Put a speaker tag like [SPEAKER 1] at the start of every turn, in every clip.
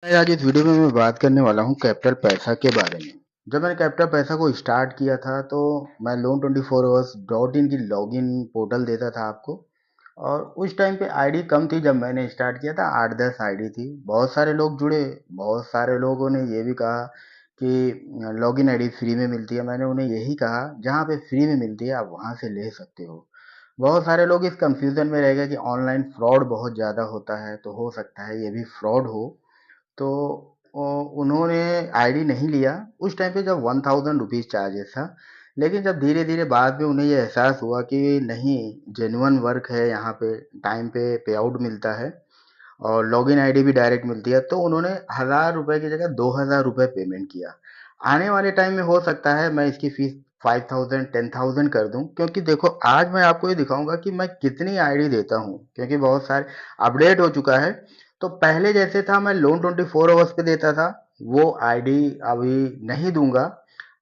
[SPEAKER 1] आज इस वीडियो में मैं बात करने वाला हूँ कैपिटल पैसा के बारे में। जब मैंने कैपिटल पैसा को स्टार्ट किया था तो मैं लोन 24 hours.in की लॉगिन पोर्टल देता था आपको। और उस टाइम पे आईडी कम थी। जब मैंने स्टार्ट किया था 8-10 आईडी थी। बहुत सारे लोग जुड़े। बहुत सारे लोगों ने ये भी कहा कि लॉगिन आईडी फ्री में मिलती है। मैंने उन्हें यही कहा, जहाँ पे फ्री में मिलती है आप वहाँ से ले सकते हो। बहुत सारे लोग इस कंफ्यूजन में रह गए कि ऑनलाइन फ्रॉड बहुत ज़्यादा होता है, तो हो सकता है ये भी फ्रॉड हो। तो उन्होंने आईडी नहीं लिया उस टाइम पे जब 1000 रुपीज़ चार्जेस था। लेकिन जब धीरे धीरे बाद में उन्हें ये एहसास हुआ कि नहीं, जेन्युइन वर्क है यहाँ पे, टाइम पे पे आउट मिलता है और लॉगिन आईडी भी डायरेक्ट मिलती है, तो उन्होंने 1000 रुपये की जगह 2000 रुपये पेमेंट किया। आने वाले टाइम में हो सकता है मैं इसकी फीस 5000 10,000 कर दूं, क्योंकि देखो आज मैं आपको ये दिखाऊंगा कि मैं कितनी आईडी देता हूँ, क्योंकि बहुत सारे अपडेट हो चुका है। तो पहले जैसे था मैं लोन 24 आवर्स पे देता था, वो आईडी अभी नहीं दूंगा।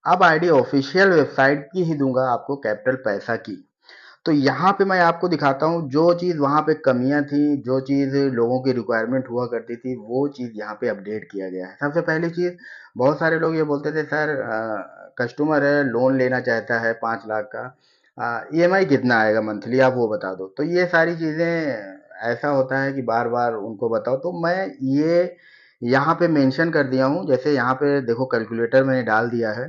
[SPEAKER 1] अब आईडी ऑफिशियल वेबसाइट की ही दूंगा आपको, कैपिटल पैसा की। तो यहाँ पे मैं आपको दिखाता हूँ जो चीज़ वहाँ पे कमियां थी, जो चीज़ लोगों की रिक्वायरमेंट हुआ करती थी, वो चीज़ यहाँ पे अपडेट किया गया है। सबसे पहली चीज़, बहुत सारे लोग ये बोलते थे सर, कस्टमर है, लोन लेना चाहता है 5 लाख का, ईएमआई कितना आएगा मंथली, आप वो बता दो। तो ये सारी चीज़ें ऐसा होता है कि बार बार उनको बताओ, तो मैं ये यहाँ पे मेंशन कर दिया हूँ। जैसे यहाँ पे देखो, कैलकुलेटर मैंने डाल दिया है।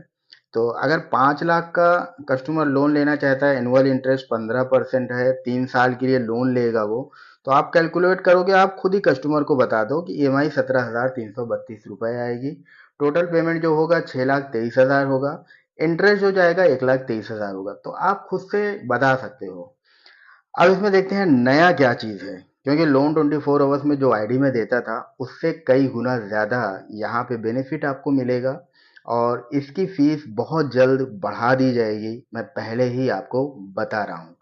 [SPEAKER 1] तो अगर 5 लाख का कस्टमर लोन लेना चाहता है, एनुअल इंटरेस्ट 15% है, 3 साल के लिए लोन लेगा वो, तो आप कैलकुलेट करोगे, आप खुद ही कस्टमर को बता दो कि ईएमआई 17,332 रुपये आएगी। टोटल पेमेंट जो होगा 6,23,000 होगा। इंटरेस्ट हो जाएगा 1,23,000 होगा। तो आप खुद से बता सकते हो। अब इसमें देखते हैं नया क्या चीज़ है, क्योंकि लोन 24 आवर्स में जो आईडी में देता था उससे कई गुना ज़्यादा यहाँ पे बेनिफिट आपको मिलेगा। और इसकी फीस बहुत जल्द बढ़ा दी जाएगी, मैं पहले ही आपको बता रहा हूँ।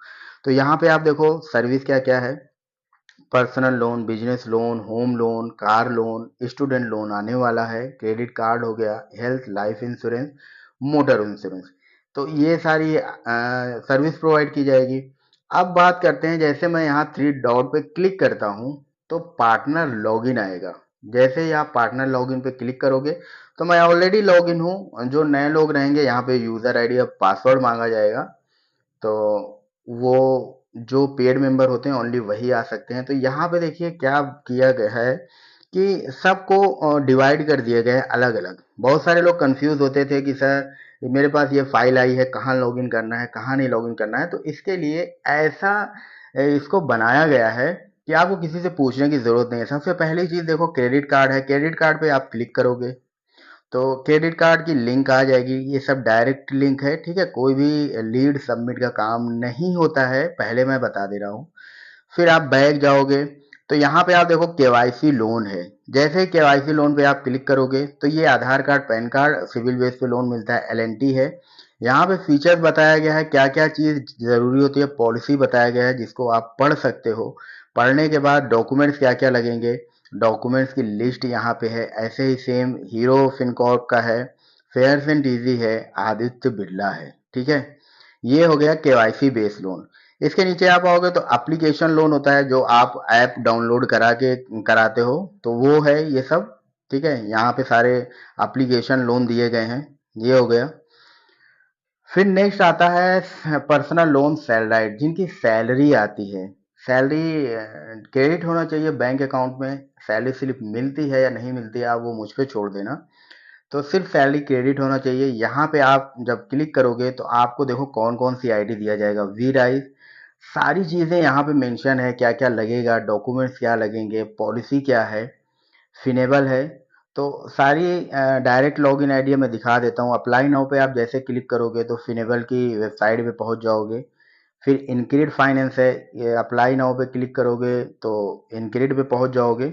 [SPEAKER 1] तो यहाँ पे आप देखो सर्विस क्या क्या है। Personal loan, business loan, home loan, car loan, student loan आने वाला है, क्रेडिट कार्ड हो गया, health life insurance, motor insurance. तो ये सारी सर्विस प्रोवाइड की जाएगी। अब बात करते हैं, जैसे मैं यहाँ थ्री डॉट पे क्लिक करता हूँ तो पार्टनर लॉगिन आएगा। जैसे ही आप पार्टनर लॉगिन पे क्लिक करोगे, तो मैं ऑलरेडी लॉगिन हूँ। जो नए लोग रहेंगे यहाँ पे यूजर आईडी और पासवर्ड मांगा जाएगा। तो वो जो पेड मेंबर होते हैं ओनली वही आ सकते हैं। तो यहाँ पे देखिए क्या किया गया है कि सबको डिवाइड कर दिया गया है अलग अलग। बहुत सारे लोग कंफ्यूज होते थे कि सर मेरे पास ये फाइल आई है, कहाँ लॉगिन करना है, कहाँ नहीं लॉगिन करना है। तो इसके लिए ऐसा इसको बनाया गया है कि आपको किसी से पूछने की जरूरत नहीं है। सबसे पहली चीज देखो, क्रेडिट कार्ड है। क्रेडिट कार्ड पे आप क्लिक करोगे तो क्रेडिट कार्ड की लिंक आ जाएगी। ये सब डायरेक्ट लिंक है, ठीक है। कोई भी लीड सबमिट का काम नहीं होता है, पहले मैं बता दे रहा हूँ। फिर आप बैक जाओगे तो यहाँ पे आप देखो केवाईसी लोन है। जैसे ही केवाईसी लोन पे आप क्लिक करोगे तो ये Aadhaar card, PAN card, CIBIL base पे लोन मिलता है, एलएनटी है। यहाँ पे फीचर्स बताया गया है, क्या क्या चीज जरूरी होती है, पॉलिसी बताया गया है जिसको आप पढ़ सकते हो। पढ़ने के बाद डॉक्यूमेंट्स क्या क्या लगेंगे, डॉक्यूमेंट्स की लिस्ट यहाँ पे है। ऐसे ही सेम हीरो फिनकॉर्प का है, फेयर्स एंड इजी है, आदित्य बिरला है, ठीक है। ये हो गया केवाईसी बेस्ड लोन। इसके नीचे आप आओगे तो एप्लीकेशन लोन होता है, जो आप ऐप डाउनलोड करा के कराते हो, तो वो है ये सब, ठीक है। यहाँ पे सारे एप्लीकेशन लोन दिए गए हैं। ये हो गया। फिर नेक्स्ट आता है पर्सनल लोन सैलराइड, जिनकी सैलरी आती है। सैलरी क्रेडिट होना चाहिए बैंक अकाउंट में। सैलरी स्लिप मिलती है या नहीं मिलती है, आप वो मुझ पे छोड़ देना। तो सिर्फ सैलरी क्रेडिट होना चाहिए। यहाँ पे आप जब क्लिक करोगे तो आपको देखो कौन कौन सी आईडी दिया जाएगा, वी राइज, सारी चीज़ें यहाँ पे मेंशन है, क्या क्या लगेगा, डॉक्यूमेंट्स क्या लगेंगे, पॉलिसी क्या है, फिनेबल है। तो सारी डायरेक्ट लॉगिन आईडी मैं दिखा देता हूँ। अप्लाई नाउ पे आप जैसे क्लिक करोगे तो फिनेबल की वेबसाइट पे पहुंच जाओगे। फिर इनक्रेडिट फाइनेंस है, ये अप्लाई नाउ पे क्लिक करोगे तो इनक्रेडिट पे पहुंच जाओगे।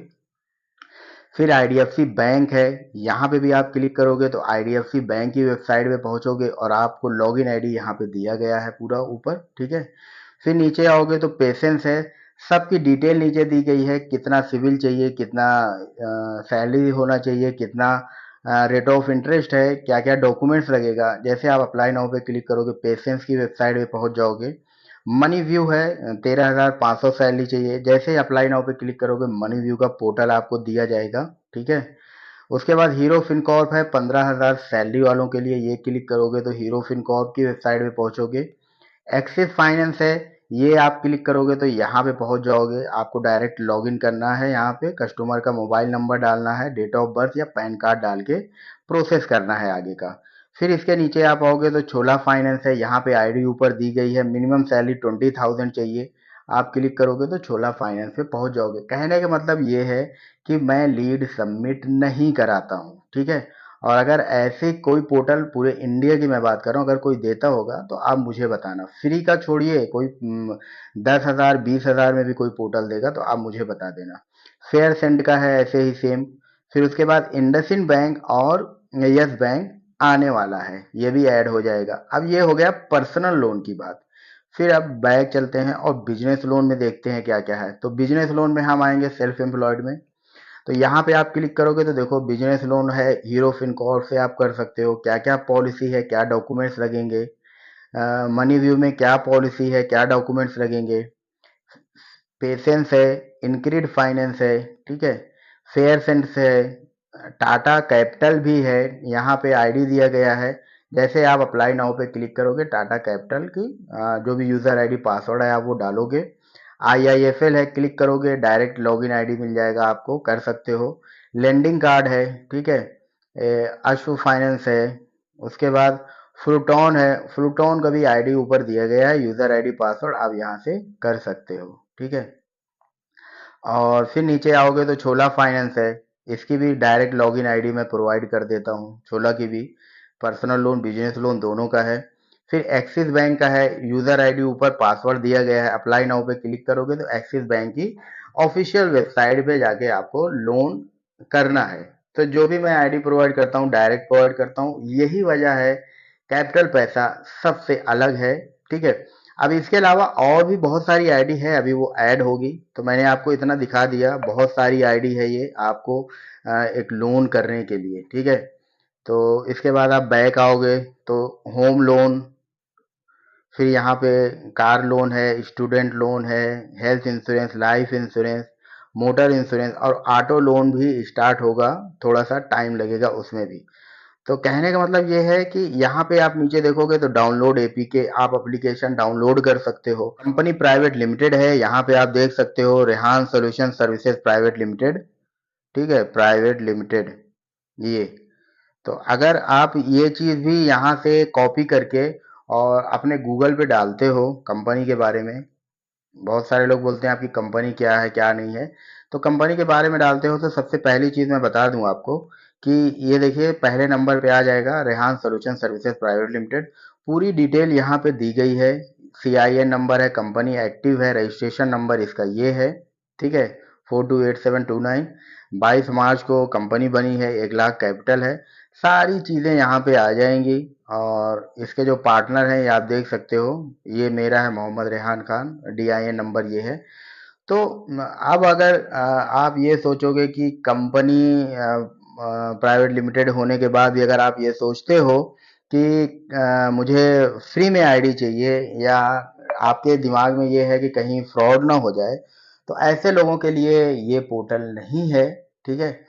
[SPEAKER 1] फिर आईडीएफसी बैंक है, यहाँ पे भी आप क्लिक करोगे तो आईडीएफसी बैंक की वेबसाइट पे पहुंचोगे और आपको लॉगिन आईडी यहाँ पे दिया गया है पूरा ऊपर, ठीक है। फिर नीचे आओगे तो पेशेंस है। सबकी डिटेल नीचे दी गई है, कितना सिविल चाहिए, कितना सैलरी होना चाहिए, कितना रेट ऑफ इंटरेस्ट है, क्या क्या डॉक्यूमेंट्स लगेगा। जैसे आप अप्लाई नाउ पे क्लिक करोगे, पेशेंस की वेबसाइट पे पहुंच जाओगे। मनी व्यू है, 13,500 सैलरी चाहिए। जैसे ही अप्लाई नाउ पे क्लिक करोगे, मनी व्यू का पोर्टल आपको दिया जाएगा, ठीक है। उसके बाद हीरो फिनकॉर्प है 15,000 सैलरी वालों के लिए, ये क्लिक करोगे तो हीरो फिनकॉर्प की वेबसाइट पे पहुंचोगे। एक्सिस फाइनेंस है, ये आप क्लिक करोगे तो यहाँ पे पहुंच जाओगे। आपको डायरेक्ट लॉगिन करना है, यहाँ पे कस्टमर का मोबाइल नंबर डालना है, डेट ऑफ बर्थ या पैन कार्ड डाल के प्रोसेस करना है आगे का। फिर इसके नीचे आप आओगे तो छोला फाइनेंस है, यहाँ पे आईडी ऊपर दी गई है, मिनिमम सैलरी 20,000 चाहिए। आप क्लिक करोगे तो छोला फाइनेंस पे पहुंच जाओगे। कहने का मतलब ये है कि मैं लीड सबमिट नहीं कराता हूँ, ठीक है। और अगर ऐसे कोई पोर्टल पूरे इंडिया की मैं बात कर रहा हूँ, अगर कोई देता होगा तो आप मुझे बताना। फ्री का छोड़िए, कोई 10,000 20,000 में भी कोई पोर्टल देगा तो आप मुझे बता देना। फेयर सेंड का है ऐसे ही सेम। फिर उसके बाद इंडसइंड बैंक और यस बैंक आने वाला है, ये भी ऐड हो जाएगा। अब ये हो गया पर्सनल लोन की बात। फिर अब बैक चलते हैं और बिजनेस लोन में देखते हैं क्या क्या है। तो बिजनेस लोन में हम आएंगे सेल्फ एम्प्लॉयड में। तो यहाँ पे आप क्लिक करोगे तो देखो बिजनेस लोन है, हीरो फिनकॉर्प से आप कर सकते हो। क्या क्या पॉलिसी है, क्या डॉक्यूमेंट्स लगेंगे, मनी व्यू में क्या पॉलिसी है, क्या डॉक्यूमेंट्स लगेंगे। पेशेंस है, इनक्रीड फाइनेंस है, ठीक है, फेयर सेंस है, टाटा कैपिटल भी है। यहाँ पे आईडी दिया गया है। जैसे आप अप्लाई नाउ पे क्लिक करोगे टाटा कैपिटल की जो भी यूजर आईडी पासवर्ड है आप वो डालोगे। आईआईएफएल है, क्लिक करोगे डायरेक्ट लॉगिन आईडी मिल जाएगा आपको, कर सकते हो। लेंडिंग कार्ड है, ठीक है। अश्व फाइनेंस है। उसके बाद फ्रूटॉन है, फ्रूटॉन का भी आईडी ऊपर दिया गया है, यूजर आईडी पासवर्ड आप यहाँ से कर सकते हो, ठीक है। और फिर नीचे आओगे तो छोला फाइनेंस है, इसकी भी डायरेक्ट लॉगिन आईडी मैं प्रोवाइड कर देता हूँ, छोला की भी। पर्सनल लोन बिजनेस लोन दोनों का है। फिर एक्सिस बैंक का है, यूजर आईडी ऊपर पासवर्ड दिया गया है। अप्लाई नाउ पे क्लिक करोगे तो एक्सिस बैंक की ऑफिशियल वेबसाइट पे जाके आपको लोन करना है। तो जो भी मैं आईडी प्रोवाइड करता हूँ डायरेक्ट प्रोवाइड करता हूँ, यही वजह है कैपिटल पैसा सबसे अलग है, ठीक है। अब इसके अलावा और भी बहुत सारी आईडी है, अभी वो ऐड होगी। तो मैंने आपको इतना दिखा दिया, बहुत सारी आईडी है ये आपको एक लोन करने के लिए, ठीक है। तो इसके बाद आप बैक आओगे तो होम लोन, फिर यहाँ पे कार लोन है, स्टूडेंट लोन है, health insurance, life insurance, motor insurance और ऑटो लोन भी स्टार्ट होगा। थोड़ा सा टाइम लगेगा उसमें भी। तो कहने का मतलब ये है कि यहाँ पे आप नीचे देखोगे तो डाउनलोड एपीके, आप एप्लीकेशन डाउनलोड कर सकते हो। कंपनी प्राइवेट लिमिटेड है, यहाँ पे आप देख सकते हो Rehan solution services private limited, ठीक है, प्राइवेट लिमिटेड ये। तो अगर आप ये चीज भी यहाँ से कॉपी करके और अपने गूगल पे डालते हो कंपनी के बारे में, बहुत सारे लोग बोलते हैं आपकी कंपनी क्या है क्या नहीं है, तो कंपनी के बारे में डालते हो तो सबसे पहली चीज मैं बता दूं आपको कि ये देखिए पहले नंबर पे आ जाएगा Rehan solution services private limited. पूरी डिटेल यहाँ पे दी गई है। सीआईएन नंबर है, कंपनी एक्टिव है, रजिस्ट्रेशन नंबर इसका ये है, ठीक है, 428729। 22 मार्च को कंपनी बनी है, 1 लाख कैपिटल है। सारी चीजें यहाँ पे आ जाएंगी। और इसके जो पार्टनर हैं ये आप देख सकते हो, ये मेरा है मोहम्मद रेहान खान, डीआईएन नंबर ये है। तो अब अगर आप ये सोचोगे कि कंपनी प्राइवेट लिमिटेड होने के बाद भी अगर आप ये सोचते हो कि मुझे फ्री में आईडी चाहिए, या आपके दिमाग में ये है कि कहीं फ्रॉड ना हो जाए, तो ऐसे लोगों के लिए ये पोर्टल नहीं है, ठीक है।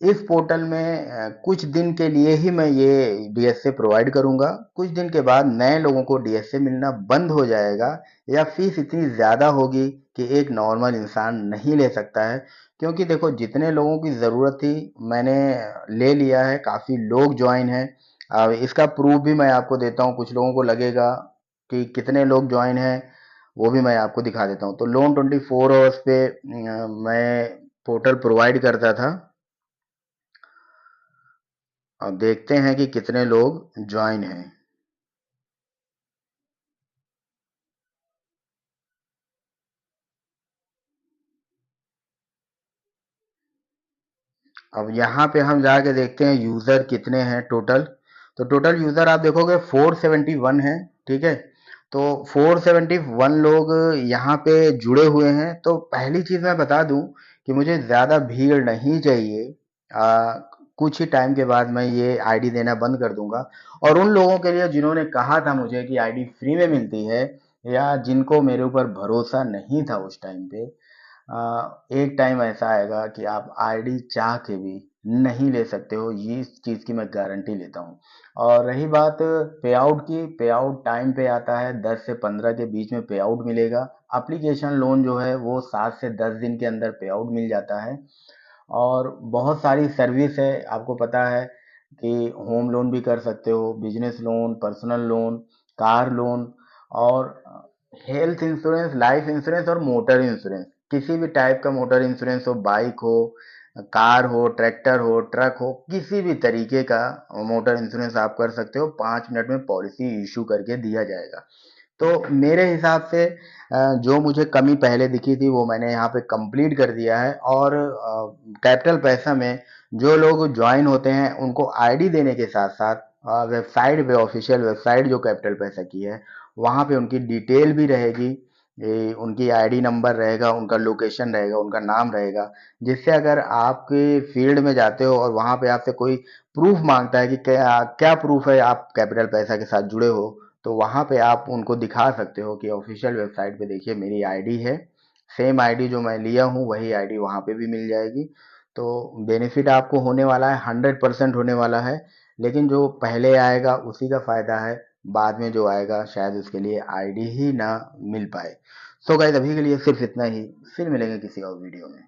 [SPEAKER 1] इस पोर्टल में कुछ दिन के लिए ही मैं ये डीएसए प्रोवाइड करूंगा। कुछ दिन के बाद नए लोगों को डीएसए मिलना बंद हो जाएगा, या फीस इतनी ज़्यादा होगी कि एक नॉर्मल इंसान नहीं ले सकता है। क्योंकि देखो जितने लोगों की ज़रूरत थी मैंने ले लिया है, काफ़ी लोग ज्वाइन हैं। अब इसका प्रूफ भी मैं आपको देता हूँ, कुछ लोगों को लगेगा कि कितने लोग ज्वाइन हैं, वो भी मैं आपको दिखा देता हूँ। तो लोन 24 आवर्स पे मैं पोर्टल प्रोवाइड करता था। अब देखते हैं कि कितने लोग ज्वाइन हैं। अब यहाँ पे हम जाके देखते हैं यूजर कितने हैं टोटल। तो टोटल यूजर आप देखोगे 471 है, ठीक है। तो 471 लोग यहाँ पे जुड़े हुए हैं। तो पहली चीज मैं बता दूं कि मुझे ज्यादा भीड़ नहीं चाहिए। कुछ ही टाइम के बाद मैं ये आईडी देना बंद कर दूंगा। और उन लोगों के लिए जिन्होंने कहा था मुझे कि आईडी फ्री में मिलती है, या जिनको मेरे ऊपर भरोसा नहीं था उस टाइम पे, एक टाइम ऐसा आएगा कि आप आईडी चाह के भी नहीं ले सकते हो, ये इस चीज़ की मैं गारंटी लेता हूँ। और रही बात पे आउट की, पे आउट टाइम पे आता है, 10 से 15 के बीच में पे आउट मिलेगा। एप्लीकेशन लोन जो है वो 7 से 10 दिन के अंदर पे आउट मिल जाता है। और बहुत सारी सर्विस है, आपको पता है कि होम लोन भी कर सकते हो, business loan, personal loan, car loan, और हेल्थ इंश्योरेंस, लाइफ इंश्योरेंस और मोटर इंश्योरेंस। किसी भी टाइप का मोटर इंश्योरेंस हो, बाइक हो, कार हो, ट्रैक्टर हो, ट्रक हो, किसी भी तरीके का मोटर इंश्योरेंस आप कर सकते हो। 5 मिनट में पॉलिसी इशू करके दिया जाएगा। तो मेरे हिसाब से जो मुझे कमी पहले दिखी थी वो मैंने यहाँ पे कंप्लीट कर दिया है। और कैपिटल पैसा में जो लोग ज्वाइन होते हैं उनको आईडी देने के साथ साथ वेबसाइट पे, ऑफिशियल वेबसाइट जो कैपिटल पैसा की है, वहाँ पे उनकी डिटेल भी रहेगी। उनकी आईडी नंबर रहेगा, उनका लोकेशन रहेगा, उनका नाम रहेगा। जिससे अगर आपके फील्ड में जाते हो और वहाँ पे आपसे कोई प्रूफ मांगता है कि क्या क्या प्रूफ है आप कैपिटल पैसा के साथ जुड़े हो, तो वहाँ पे आप उनको दिखा सकते हो कि ऑफिशियल वेबसाइट पे देखिए मेरी आईडी है। सेम आईडी जो मैं लिया हूँ वही आईडी वहाँ पे भी मिल जाएगी। तो बेनिफिट आपको होने वाला है, 100% होने वाला है। लेकिन जो पहले आएगा उसी का फायदा है, बाद में जो आएगा शायद उसके लिए आईडी ही ना मिल पाए। सो गाइस, अभी के लिए सिर्फ इतना ही। फिर मिलेंगे किसी और वीडियो में।